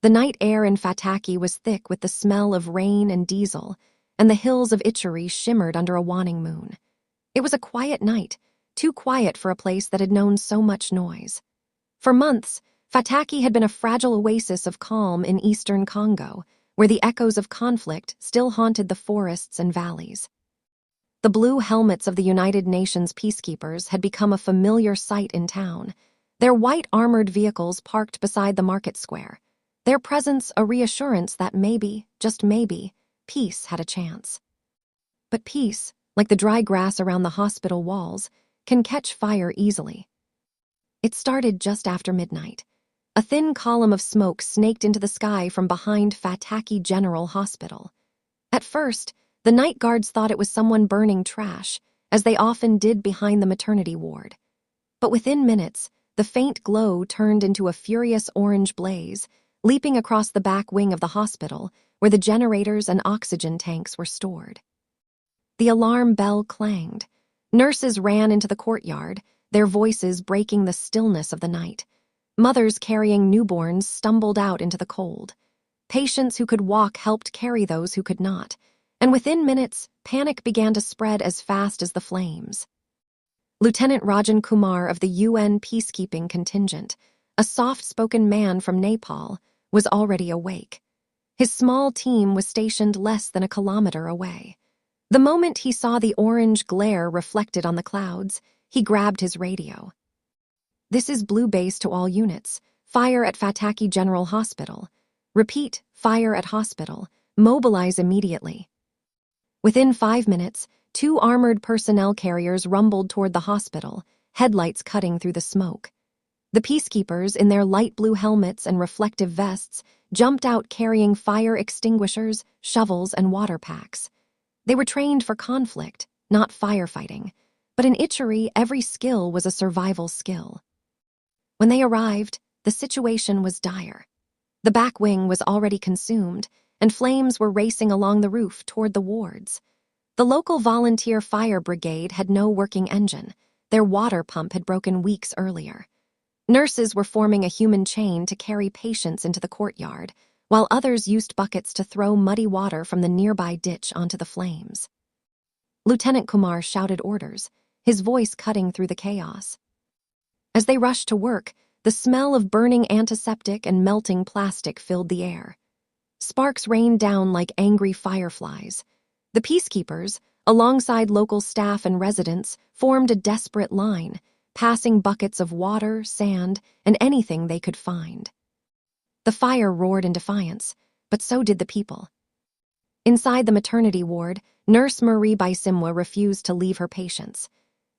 The night air in Fataki was thick with the smell of rain and diesel, and the hills of Ituri shimmered under a waning moon. It was a quiet night, too quiet for a place that had known so much noise. For months, Fataki had been a fragile oasis of calm in eastern Congo, where the echoes of conflict still haunted the forests and valleys. The blue helmets of the United Nations peacekeepers had become a familiar sight in town, their white armored vehicles parked beside the market square, their presence a reassurance that maybe, just maybe, peace had a chance. But peace, like the dry grass around the hospital walls, can catch fire easily. It started just after midnight. A thin column of smoke snaked into the sky from behind Fataki General Hospital. At first, the night guards thought it was someone burning trash, as they often did behind the maternity ward. But within minutes, the faint glow turned into a furious orange blaze, leaping across the back wing of the hospital, where the generators and oxygen tanks were stored. The alarm bell clanged. Nurses ran into the courtyard, their voices breaking the stillness of the night. Mothers carrying newborns stumbled out into the cold. Patients who could walk helped carry those who could not, and within minutes, panic began to spread as fast as the flames. Lieutenant Rajan Kumar of the UN peacekeeping contingent, a soft-spoken man from Nepal, was already awake. His small team was stationed less than a kilometer away. The moment he saw the orange glare reflected on the clouds, he grabbed his radio. "This is Blue Base to all units. Fire at Fataki General Hospital. Repeat, fire at hospital. Mobilize immediately." Within 5 minutes, 2 armored personnel carriers rumbled toward the hospital, headlights cutting through the smoke. The peacekeepers, in their light blue helmets and reflective vests, jumped out carrying fire extinguishers, shovels, and water packs. They were trained for conflict, not firefighting, but in Ituri, every skill was a survival skill. When they arrived, the situation was dire. The back wing was already consumed, and flames were racing along the roof toward the wards. The local volunteer fire brigade had no working engine. Their water pump had broken weeks earlier. Nurses were forming a human chain to carry patients into the courtyard, while others used buckets to throw muddy water from the nearby ditch onto the flames. Lieutenant Kumar shouted orders, his voice cutting through the chaos. As they rushed to work, the smell of burning antiseptic and melting plastic filled the air. Sparks rained down like angry fireflies. The peacekeepers, alongside local staff and residents, formed a desperate line, passing buckets of water, sand, and anything they could find. The fire roared in defiance, but so did the people. Inside the maternity ward, Nurse Marie Baisimwa refused to leave her patients.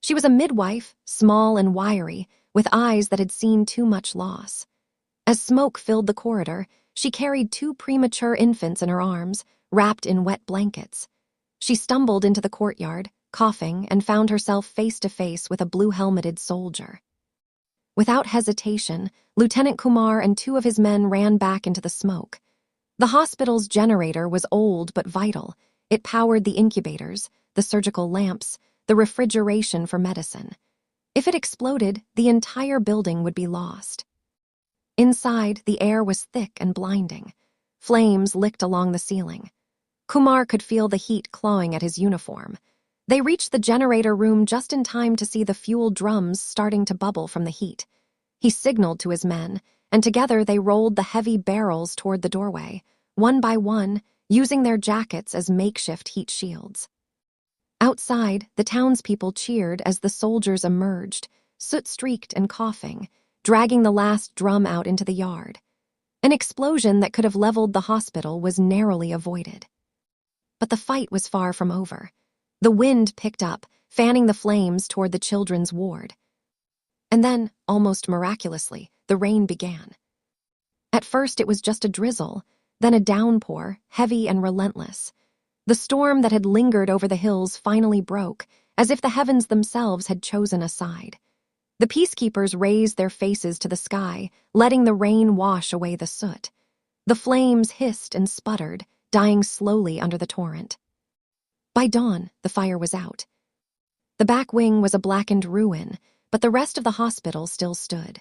She was a midwife, small and wiry, with eyes that had seen too much loss. As smoke filled the corridor, she carried 2 premature infants in her arms, wrapped in wet blankets. She stumbled into the courtyard, coughing, and found herself face to face with a blue-helmeted soldier. Without hesitation, Lieutenant Kumar and 2 of his men ran back into the smoke. The hospital's generator was old but vital. It powered the incubators, the surgical lamps, the refrigeration for medicine. If it exploded, the entire building would be lost. Inside, the air was thick and blinding. Flames licked along the ceiling. Kumar could feel the heat clawing at his uniform. They reached the generator room just in time to see the fuel drums starting to bubble from the heat. He signaled to his men, and together they rolled the heavy barrels toward the doorway, one by one, using their jackets as makeshift heat shields. Outside, the townspeople cheered as the soldiers emerged, soot-streaked and coughing, dragging the last drum out into the yard. An explosion that could have leveled the hospital was narrowly avoided. But the fight was far from over. The wind picked up, fanning the flames toward the children's ward. And then, almost miraculously, the rain began. At first it was just a drizzle, then a downpour, heavy and relentless. The storm that had lingered over the hills finally broke, as if the heavens themselves had chosen a side. The peacekeepers raised their faces to the sky, letting the rain wash away the soot. The flames hissed and sputtered, dying slowly under the torrent. By dawn, the fire was out. The back wing was a blackened ruin, but the rest of the hospital still stood.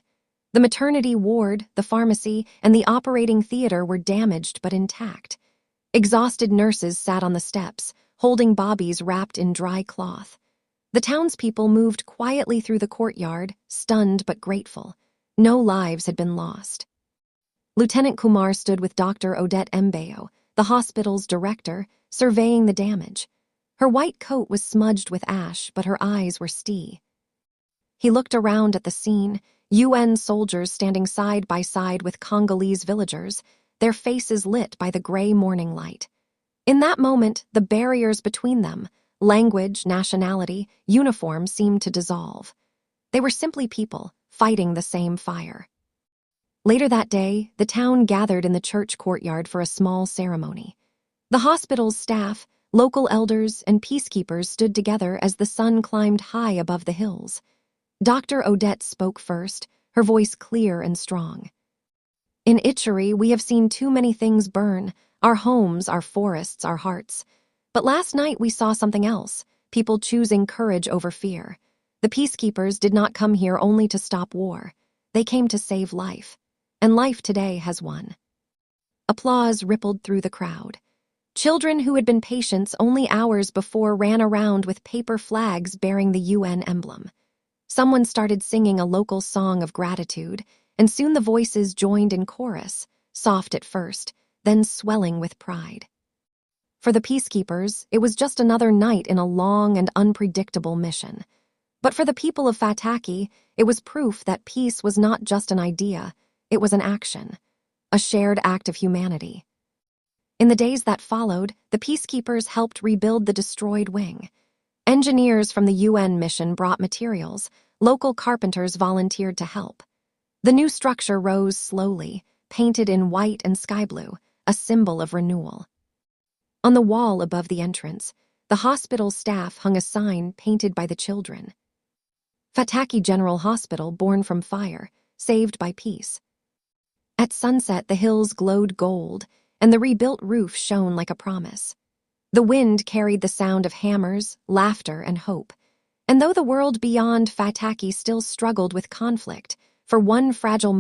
The maternity ward, the pharmacy, and the operating theater were damaged but intact. Exhausted nurses sat on the steps, holding bobbies wrapped in dry cloth. The townspeople moved quietly through the courtyard, stunned but grateful. No lives had been lost. Lieutenant Kumar stood with Dr. Odette Mbeo, the hospital's director, surveying the damage. Her white coat was smudged with ash, but her eyes were steady. He looked around at the scene, UN soldiers standing side by side with Congolese villagers, their faces lit by the gray morning light. In that moment, the barriers between them, language, nationality, uniform, seemed to dissolve. They were simply people, fighting the same fire. Later that day, the town gathered in the church courtyard for a small ceremony. The hospital's staff, local elders, and peacekeepers stood together as the sun climbed high above the hills. Dr. Odette spoke first, her voice clear and strong. In Ituri, we have seen too many things burn, our homes, our forests, our hearts. But last night we saw something else, people choosing courage over fear. The peacekeepers did not come here only to stop war. They came to save life. And life today has won. Applause rippled through the crowd. Children who had been patients only hours before ran around with paper flags bearing the UN emblem. Someone started singing a local song of gratitude, and soon the voices joined in chorus, soft at first, then swelling with pride. For the peacekeepers, it was just another night in a long and unpredictable mission. But for the people of Fataki, it was proof that peace was not just an idea, it was an action, a shared act of humanity. In the days that followed, the peacekeepers helped rebuild the destroyed wing. Engineers from the UN mission brought materials, local carpenters volunteered to help. The new structure rose slowly, painted in white and sky blue, a symbol of renewal. On the wall above the entrance, the hospital staff hung a sign painted by the children. Fataki General Hospital, born from fire, saved by peace. At sunset, the hills glowed gold, and the rebuilt roof shone like a promise. The wind carried the sound of hammers, laughter, and hope. And though the world beyond Fataki still struggled with conflict, for one fragile moment,